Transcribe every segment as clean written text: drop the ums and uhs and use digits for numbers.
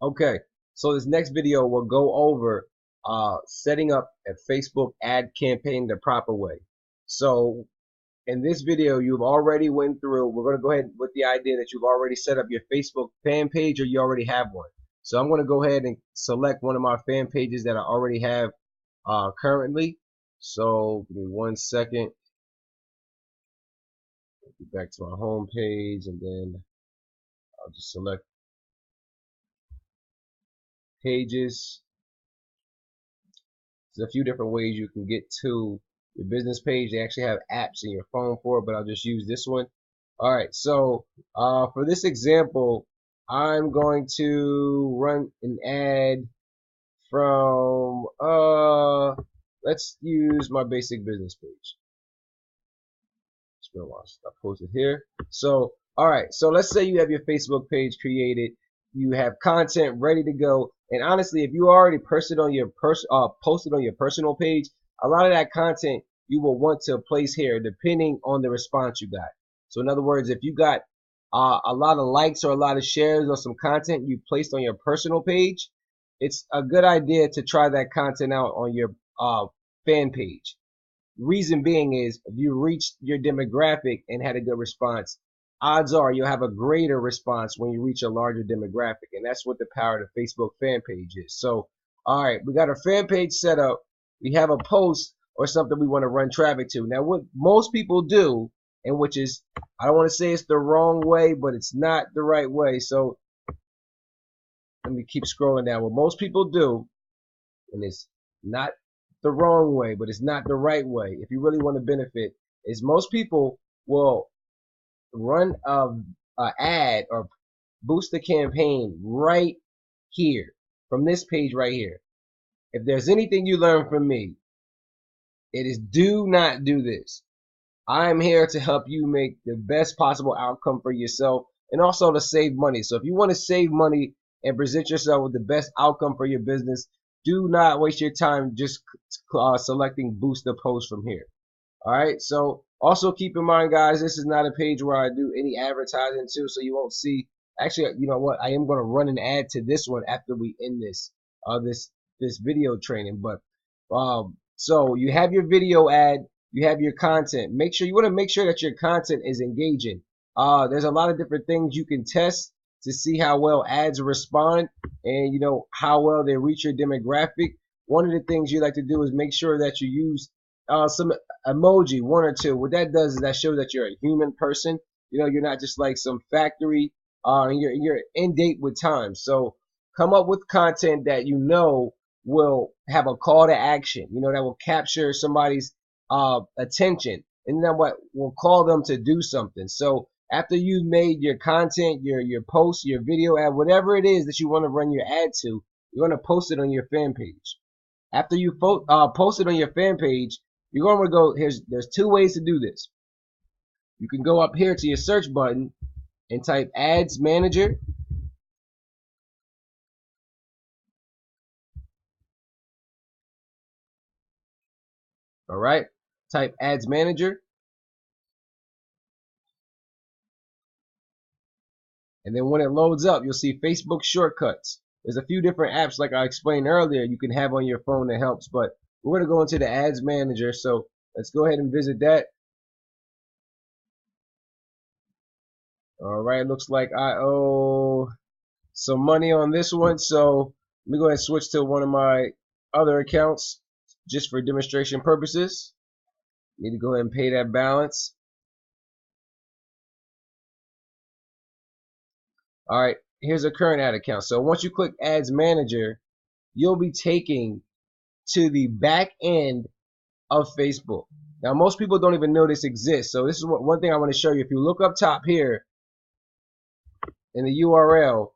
Okay, so this next video will go over setting up a Facebook ad campaign the proper way. So in this video, you've already went through, we're going to go ahead with the idea that you've already set up your Facebook fan page or you already have one. So I'm going to go ahead and select one of my fan pages that I already have currently. So give me 1 second. Get back to my home page and then I'll just select pages. There's a few different ways you can get to your business page. They actually have apps in your phone for it, but I'll just use this one. All right, so for this example, I'm going to run an ad from, let's use my basic business page. It's been a while since I posted here. So, all right, so let's say you have your Facebook page created. You have content ready to go. And honestly, if you already posted on your personal page, a lot of that content you will want to place here depending on the response you got. So in other words, if you got a lot of likes or a lot of shares or some content you placed on your personal page, it's a good idea to try that content out on your fan page. Reason being is if you reached your demographic and had a good response, odds are you'll have a greater response when you reach a larger demographic. And that's what the power of the Facebook fan page is. So, all right, we got our fan page set up. We have a post or something we want to run traffic to. Now, what most people do, and which is, I don't want to say it's the wrong way, but it's not the right way. So let me keep scrolling down. What most people do, and it's not the wrong way, but it's not the right way, if you really want to benefit, is most people will run a ad or boost a campaign right here from this page right here. If there's anything you learn from me, it is do not do this. I'm here to help you make the best possible outcome for yourself and also to save money. So if you want to save money and present yourself with the best outcome for your business, do not waste your time just selecting boost the post from here. All right, so also keep in mind, guys, this is not a page where I do any advertising to, so you won't see. Actually, you know what? I am going to run an ad to this one after we end this this video training. But so you have your video ad, you have your content. You want to make sure that your content is engaging. There's a lot of different things you can test to see how well ads respond and how well they reach your demographic. One of the things you like to do is make sure that you use some emoji, 1 or 2. What that does is that shows that you're a human person. You're not just like some factory, and you're in date with time. So come up with content that will have a call to action, that will capture somebody's attention, and then what will call them to do something. So after you've made your content, your post, your video ad, whatever it is that you want to run your ad to, you're going to post it on your fan page. After you post it on your fan page, you're going to go, there's 2 ways to do this. You can go up here to your search button and type Ads Manager. All right, type Ads Manager. And then when it loads up, you'll see Facebook shortcuts. There's a few different apps, like I explained earlier, you can have on your phone that helps. But we're going to go into the Ads Manager. So let's go ahead and visit that. All right, looks like I owe some money on this one. So let me go ahead and switch to one of my other accounts just for demonstration purposes. Need to go ahead and pay that balance. All right, here's a current ad account. So once you click Ads Manager, you'll be taken to the back end of Facebook. Now, most people don't even know this exists. So this is one thing I want to show you. If you look up top here in the URL,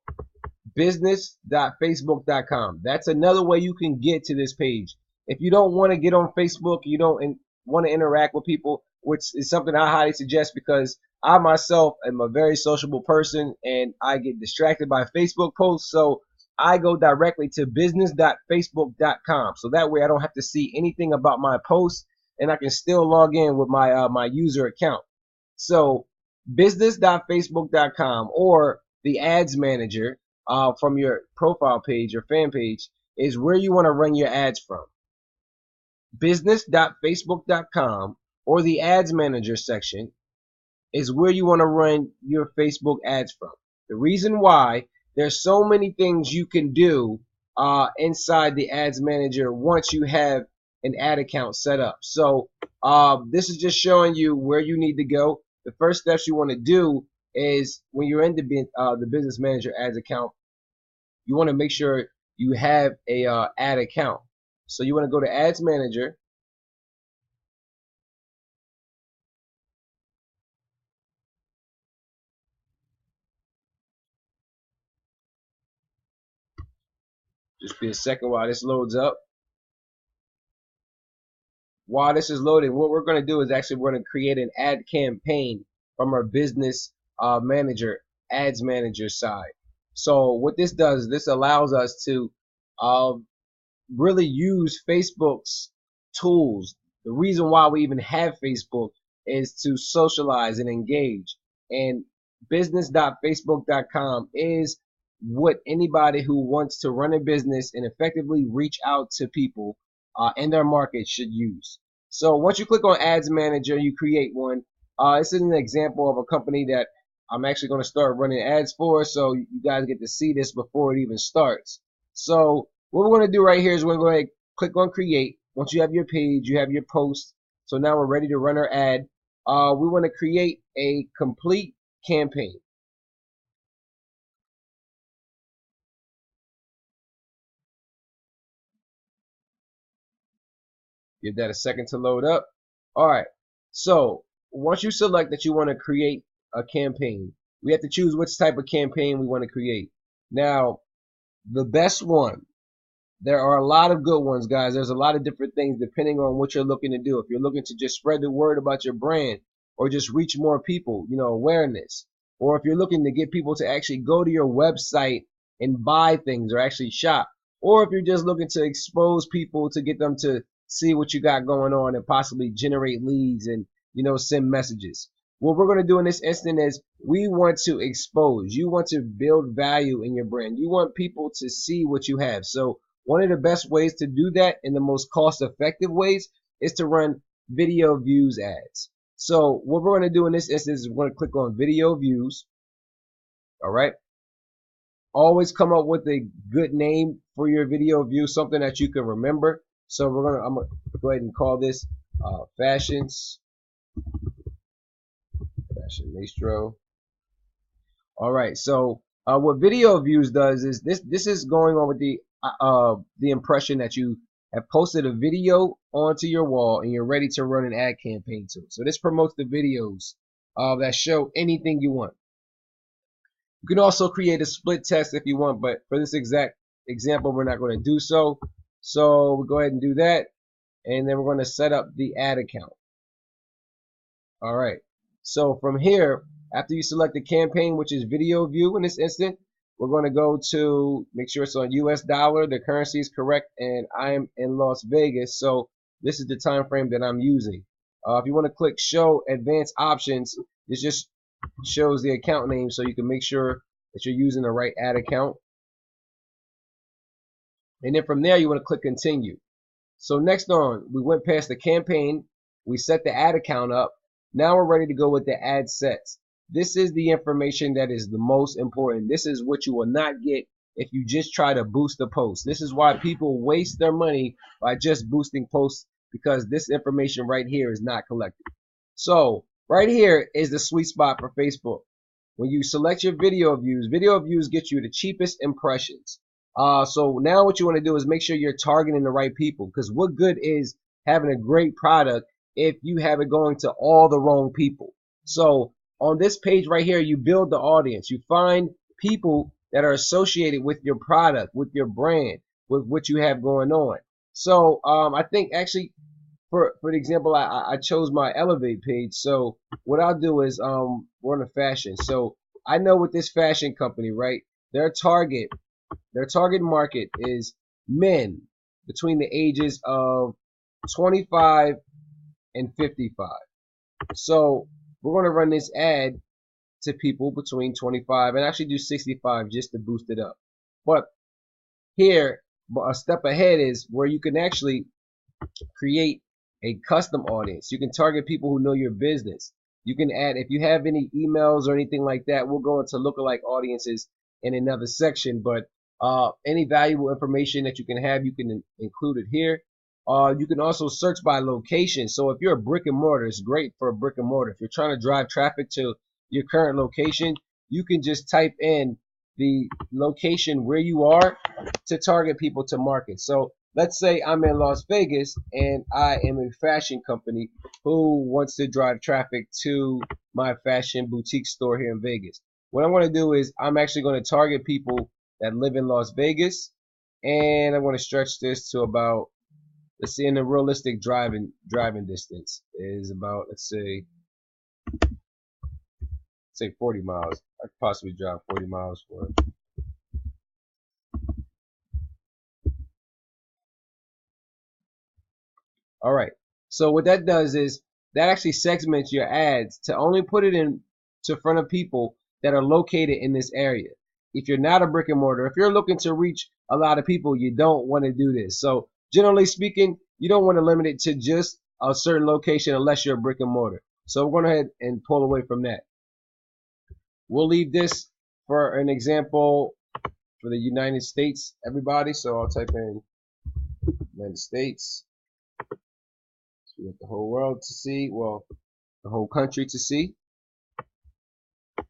business.facebook.com. That's another way you can get to this page. If you don't want to get on Facebook, you don't want to interact with people, which is something I highly suggest because I myself am a very sociable person and I get distracted by Facebook posts. So I go directly to business.facebook.com. So that way I don't have to see anything about my posts and I can still log in with my my user account. So business.facebook.com or the Ads Manager. from your profile page or fan page is where you want to run your ads from. Business.facebook.com or the ads manager section is where you want to run your Facebook ads from. The reason why, there's so many things you can do inside the ads manager once you have an ad account set up. So this is just showing you where you need to go. The first steps you want to do is when you're in the business manager ads account, you want to make sure you have a ad account. So you want to go to ads manager. Just be a second while this loads up. While this is loading, what we're going to do is actually we're going to create an ad campaign from our business manager, ads manager side. So what this does, this allows us to really use Facebook's tools. The reason why we even have Facebook is to socialize and engage. And business.facebook.com is what anybody who wants to run a business and effectively reach out to people in their market should use. So once you click on Ads Manager, you create one. This is an example of a company that I'm actually going to start running ads for, so you guys get to see this before it even starts. So what we're going to do right here is we're going to go ahead and click on Create. Once you have your page, you have your post. So now we're ready to run our ad. We want to create a complete campaign. Give that a second to load up. All right. So once you select that you want to create a campaign, we have to choose which type of campaign we want to create. Now, the best one, there are a lot of good ones, guys. There's a lot of different things depending on what you're looking to do. If you're looking to just spread the word about your brand or just reach more people, awareness, or if you're looking to get people to actually go to your website and buy things or actually shop, or if you're just looking to expose people to get them to see what you got going on and possibly generate leads and, send messages. What we're going to do in this instant is we want to expose. You want to build value in your brand. You want people to see what you have. So one of the best ways to do that in the most cost-effective ways is to run video views ads. So what we're going to do in this instance is we're going to click on video views. All right. Always come up with a good name for your video view, something that you can remember. So I'm going to go ahead and call this Fashion Maestro. All right. So what video views does is this is going on with the impression that you have posted a video onto your wall and you're ready to run an ad campaign to it. So this promotes the videos that show anything you want. You can also create a split test if you want, but for this exact example, we're not going to do so. So we'll go ahead and do that, and then we're going to set up the ad account. All right. So from here, after you select the campaign, which is video view in this instant, we're going to go to make sure it's on US dollar. The currency is correct, and I am in Las Vegas, so this is the time frame that I'm using. If you want to click Show Advanced Options, this just shows the account name, so you can make sure that you're using the right ad account. And then from there, you want to click Continue. So next on, we went past the campaign. We set the ad account up. Now we're ready to go with the ad sets. This is the information that is the most important. This is what you will not get if you just try to boost a post. This is why people waste their money by just boosting posts, because this information right here is not collected. So right here is the sweet spot for Facebook. When you select your video views get you the cheapest impressions. So now what you want to do is make sure you're targeting the right people, because what good is having a great product if you have it going to all the wrong people? So on this page right here, you build the audience. You find people that are associated with your product, with your brand, with what you have going on. So I think actually for the example, I chose my Elevate page. So what I'll do is we're on a fashion. So I know with this fashion company, right, their target market is men between the ages of 25 and 55. So we're going to run this ad to people between 25 and actually do 65 just to boost it up. But here, a step ahead is where you can actually create a custom audience. You can target people who know your business. You can add, if you have any emails or anything like that, we'll go into lookalike audiences in another section, but any valuable information that you can have, you can include it here. You can also search by location. So if you're a brick and mortar, it's great for a brick and mortar. If you're trying to drive traffic to your current location, you can just type in the location where you are to target people to market. So let's say I'm in Las Vegas and I am a fashion company who wants to drive traffic to my fashion boutique store here in Vegas. What I want to do is I'm actually going to target people that live in Las Vegas, and I want to stretch this to about, let's see, in the realistic driving distance is about, let's say 40 miles. I could possibly drive 40 miles for it. All right. So what that does is that actually segments your ads to only put it in to front of people that are located in this area. If you're not a brick and mortar, if you're looking to reach a lot of people, you don't want to do this. So generally speaking, you don't want to limit it to just a certain location unless you're a brick and mortar. So we're going to go ahead and pull away from that. We'll leave this for an example for the United States, everybody. So I'll type in United States. So we want the whole world to see, well, the whole country to see.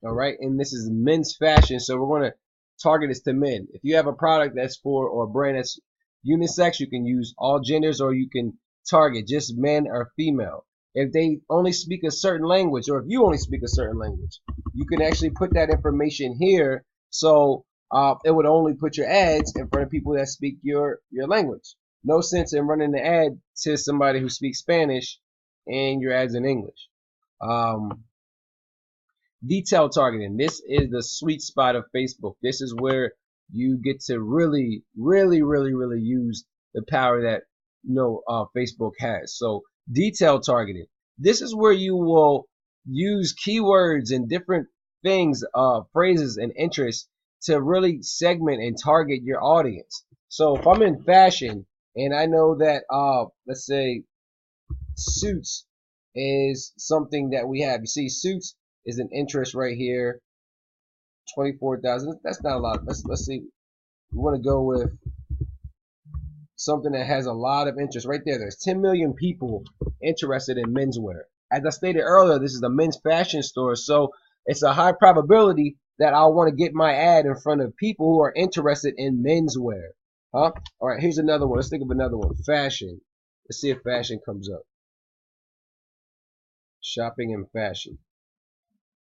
All right, and this is men's fashion, so we're going to target this to men. If you have a product that's for, or a brand that's unisex, you can use all genders, or you can target just men or female. If they only speak a certain language, or if you only speak a certain language, you can actually put that information here, so it would only put your ads in front of people that speak your language. No sense in running the ad to somebody who speaks Spanish and your ads in English. Detail targeting. This is the sweet spot of Facebook. This is where you get to really use the power that Facebook has. So detail targeting. This is where you will use keywords and different things, phrases and interests to really segment and target your audience. So if I'm in fashion and I know that let's say suits is something that we have. You see, suits is an interest right here. 24,000. That's not a lot. Let's see. We want to go with something that has a lot of interest right there. There's 10 million people interested in menswear. As I stated earlier, this is a men's fashion store, so it's a high probability that I'll want to get my ad in front of people who are interested in menswear. Huh? All right, here's another one. Let's think of another one. Fashion. Let's see if fashion comes up. Shopping and fashion.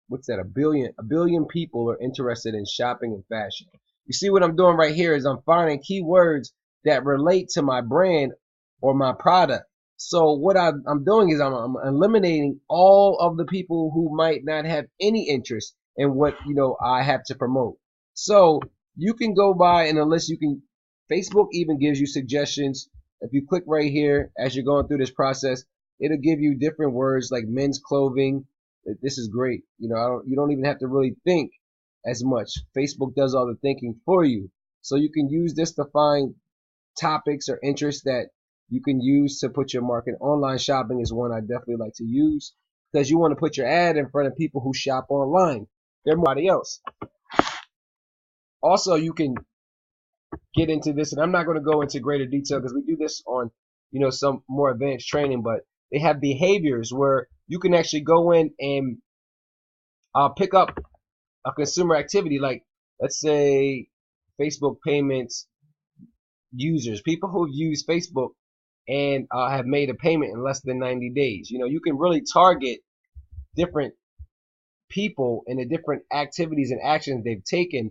What's that? A billion people are interested in shopping and fashion. You see what I'm doing right here is I'm finding keywords that relate to my brand or my product. So what I'm doing is I'm eliminating all of the people who might not have any interest in what I have to promote. So you can go by and unless you can, Facebook even gives you suggestions. If you click right here as you're going through this process, it'll give you different words like men's clothing. This is great. You don't even have to really think as much. Facebook does all the thinking for you. So you can use this to find topics or interests that you can use to put your market. Online shopping is one I definitely like to use because you want to put your ad in front of people who shop online. They're nobody else. Also, you can get into this, and I'm not going to go into greater detail because we do this on some more advanced training, but they have behaviors where you can actually go in and pick up a consumer activity, like let's say Facebook payments users, people who use Facebook and have made a payment in less than 90 days. You can really target different people and the different activities and actions they've taken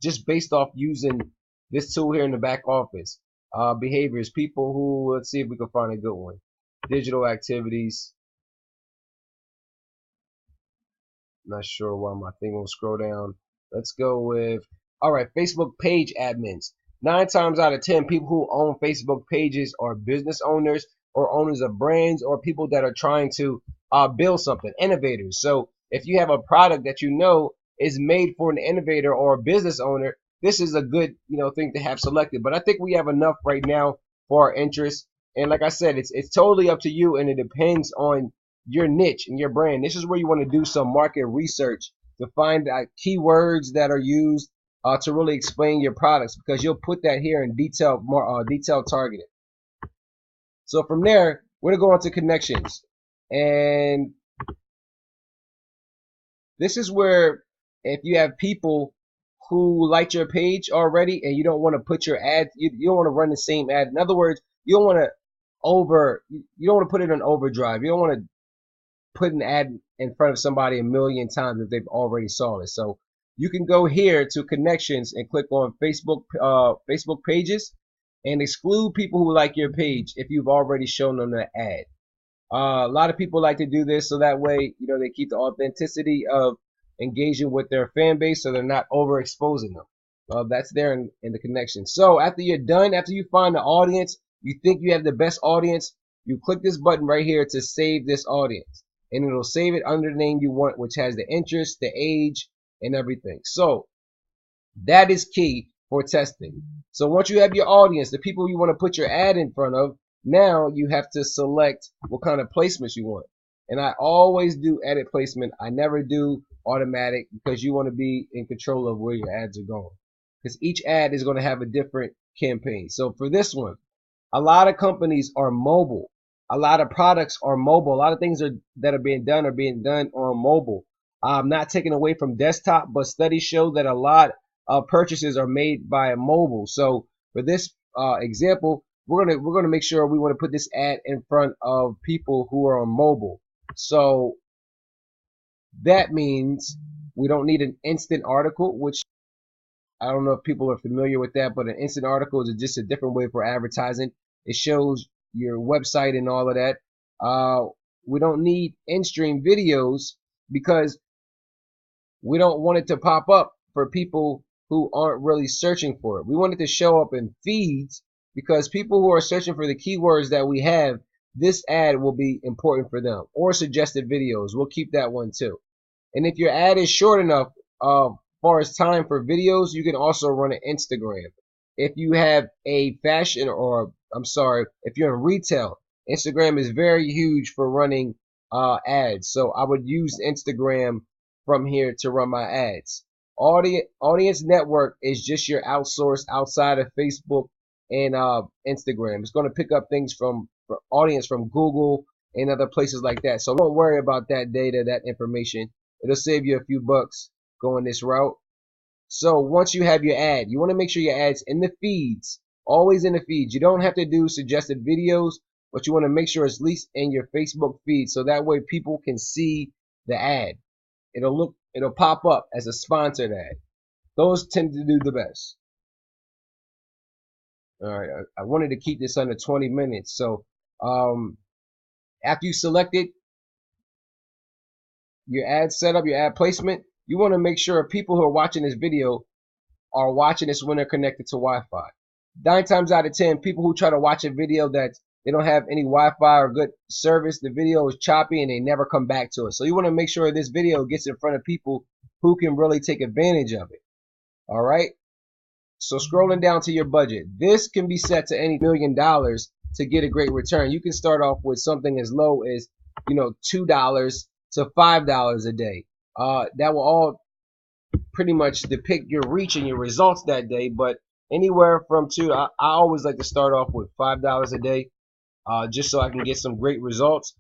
just based off using this tool here in the back office. Behaviors, people who, let's see if we can find a good one. Digital activities. Not sure why my thing won't scroll down. Let's go with, all right, Facebook page admins. 9 times out of 10, people who own Facebook pages are business owners or owners of brands or people that are trying to build something, innovators. So if you have a product that you know is made for an innovator or a business owner, this is a good, thing to have selected. But I think we have enough right now for our interests. And like I said, it's totally up to you, and it depends on your niche and your brand. This is where you want to do some market research to find keywords that are used to really explain your products, because you'll put that here in detailed targeting. So from there, we're gonna go on to connections, and this is where if you have people who liked your page already and you don't want to put your ad, you don't want to run the same ad. In other words, you don't want to put it on overdrive. You don't want to put an ad in front of somebody a million times if they've already saw it. So you can go here to connections and click on Facebook pages and exclude people who like your page if you've already shown them the ad. A lot of people like to do this so that way, they keep the authenticity of engaging with their fan base, so they're not overexposing them. That's there in the connection. So after you're done, after you find the audience, you think you have the best audience, you click this button right here to save this audience, and it'll save it under the name you want, which has the interest, the age, and everything. So that is key for testing. So once you have your audience, the people you want to put your ad in front of, now you have to select what kind of placements you want. And I always do edit placement. I never do automatic, because you want to be in control of where your ads are going, because each ad is going to have a different campaign. So for this one, a lot of companies are mobile. A lot of products are mobile. A lot of things that are being done on mobile. I'm not taking away from desktop, but studies show that a lot of purchases are made by mobile. So for this example, we're gonna make sure we want to put this ad in front of people who are on mobile. So that means we don't need an instant article, which I don't know if people are familiar with that, but an instant article is just a different way for advertising. It shows your website and all of that. We don't need in-stream videos because we don't want it to pop up for people who aren't really searching for it. We want it to show up in feeds, because people who are searching for the keywords that we have, this ad will be important for them. Or suggested videos, we'll keep that one too. And if your ad is short enough far as time for videos, you can also run an Instagram. If you have a fashion, if you're in retail, Instagram is very huge for running ads. So I would use Instagram from here to run my ads. Audience network is just your outsource outside of Facebook and Instagram. It's going to pick up things from audience from Google and other places like that. So don't worry about that data, that information. It'll save you a few bucks going this route. So once you have your ad, you want to make sure your ad's in the feeds, always in the feeds. You don't have to do suggested videos, but you want to make sure it's at least in your Facebook feed, so that way people can see the ad. It'll pop up as a sponsored ad. Those tend to do the best. All right, I wanted to keep this under 20 minutes. So after you selected your ad setup, your ad placement, you want to make sure people who are watching this video are watching this when they're connected to Wi-Fi. 9 times out of 10, people who try to watch a video that they don't have any Wi-Fi or good service, the video is choppy and they never come back to it. So you want to make sure this video gets in front of people who can really take advantage of it. All right. So scrolling down to your budget, this can be set to any $1 million to get a great return. You can start off with something as low as, $2 to $5 a day. That will all pretty much depict your reach and your results that day. But anywhere from I always like to start off with $5 a day, just so I can get some great results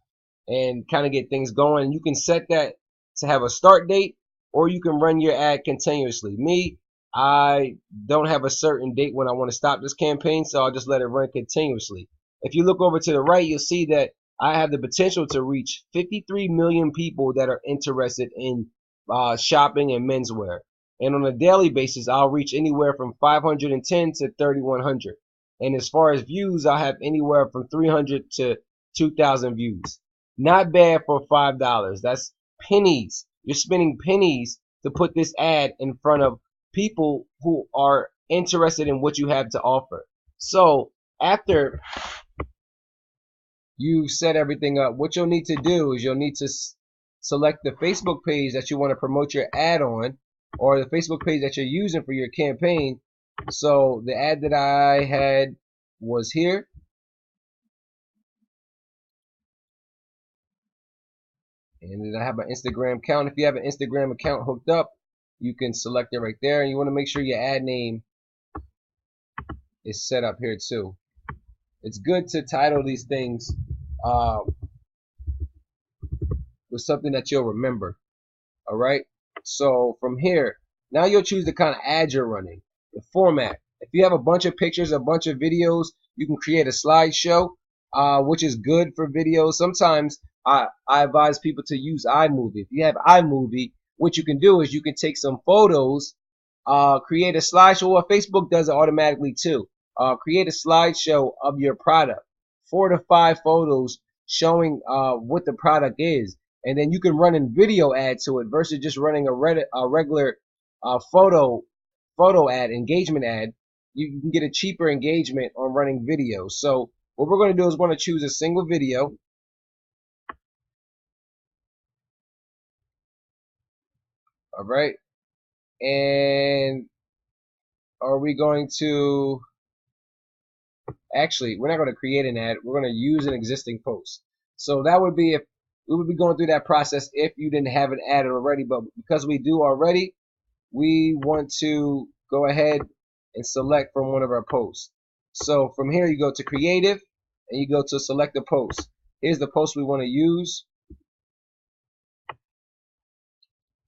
and kind of get things going. You can set that to have a start date, or you can run your ad continuously. Me, I don't have a certain date when I want to stop this campaign, so I'll just let it run continuously. If you look over to the right, you'll see that I have the potential to reach 53 million people that are interested in shopping and menswear. And on a daily basis, I'll reach anywhere from 510 to 3,100. And as far as views, I'll have anywhere from 300 to 2,000 views. Not bad for $5. That's pennies. You're spending pennies to put this ad in front of people who are interested in what you have to offer. So after you've set everything up, what you'll need to do is you'll need to select the Facebook page that you want to promote your ad on, or the Facebook page that you're using for your campaign. So the ad that I had was here. And then I have an Instagram account. If you have an Instagram account hooked up, you can select it right there. And you want to make sure your ad name is set up here too. It's good to title these things with something that you'll remember. All right. So from here, now you'll choose the kind of ad you're running, the format. If you have a bunch of pictures, a bunch of videos, you can create a slideshow, which is good for videos. Sometimes I advise people to use iMovie. If you have iMovie, what you can do is you can take some photos, create a slideshow, or Facebook does it automatically too. Create a slideshow of your product, 4 to 5 photos showing what the product is. And then you can run a video ad to it versus just running a regular photo ad, engagement ad. You can get a cheaper engagement on running videos. So what we're going to do is we're going to choose a single video. All right. And are we going to, actually, we're not going to create an ad. We're going to use an existing post. So that would be if we would be going through that process if you didn't have an ad already, but because we do already, we want to go ahead and select from one of our posts. So from here you go to creative and you go to select a post. Here's the post we want to use.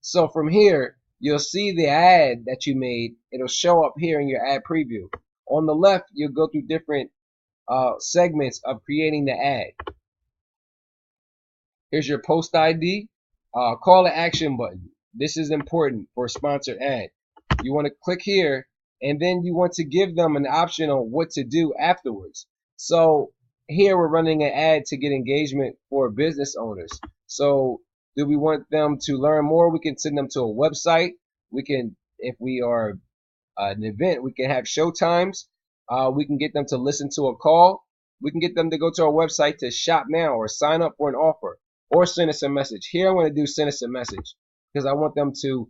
So from here you'll see the ad that you made. It'll show up here in your ad preview. On the left you'll go through different segments of creating the ad. Here's your post ID, call to action button. This is important for a sponsored ad. You want to click here, and then you want to give them an option on what to do afterwards. So here we're running an ad to get engagement for business owners. So do we want them to learn more? We can send them to a website. We can, if we are an event, we can have show times. We can get them to listen to a call. We can get them to go to our website to shop now or sign up for an offer. Or send us a message. Here I'm going to do send us a message because I want them to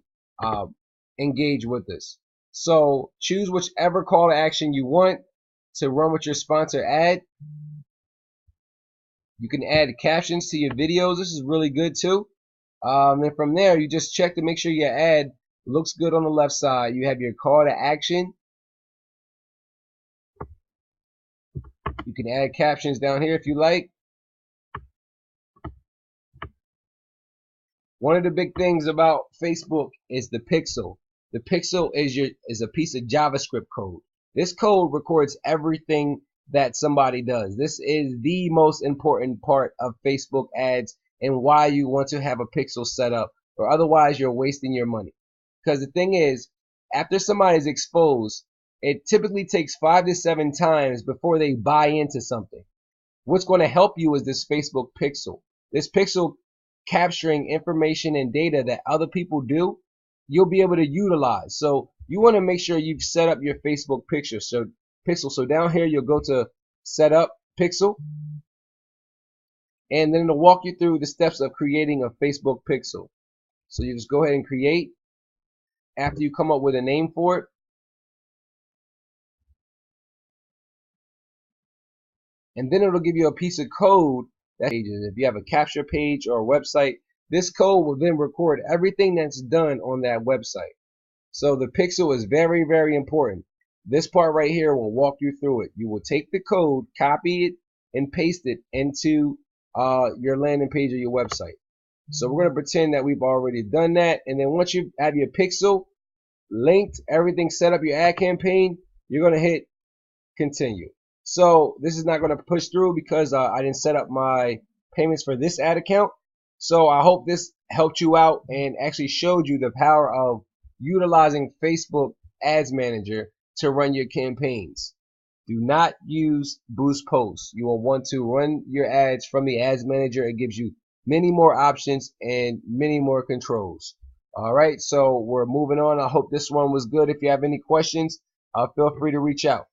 engage with us. So choose whichever call to action you want to run with your sponsor ad. You can add captions to your videos. This is really good too. And from there, you just check to make sure your ad looks good on the left side. You have your call to action. You can add captions down here if you like. One of the big things about Facebook is the pixel. The pixel is a piece of JavaScript code. This code records everything that somebody does. This is the most important part of Facebook ads and why you want to have a pixel set up, or otherwise you're wasting your money. Because the thing is, after somebody is exposed, it typically takes 5 to 7 times before they buy into something. What's going to help you is this Facebook pixel. This pixel capturing information and data that other people do, you'll be able to utilize. So you want to make sure you've set up your Facebook pixel. So down here you'll go to set up pixel, and then it'll walk you through the steps of creating a Facebook pixel. So you just go ahead and create. After you come up with a name for it, and then it'll give you a piece of code that pages. If you have a capture page or a website, this code will then record everything that's done on that website. So the pixel is very, very important. This part right here will walk you through it. You will take the code, copy it, and paste it into your landing page or your website. So we're going to pretend that we've already done that. And then once you have your pixel linked, everything set up, your ad campaign, you're going to hit continue. So this is not going to push through because I didn't set up my payments for this ad account. So I hope this helped you out and actually showed you the power of utilizing Facebook Ads Manager to run your campaigns. Do not use Boost Posts. You will want to run your ads from the Ads Manager. It gives you many more options and many more controls. All right, so we're moving on. I hope this one was good. If you have any questions, feel free to reach out.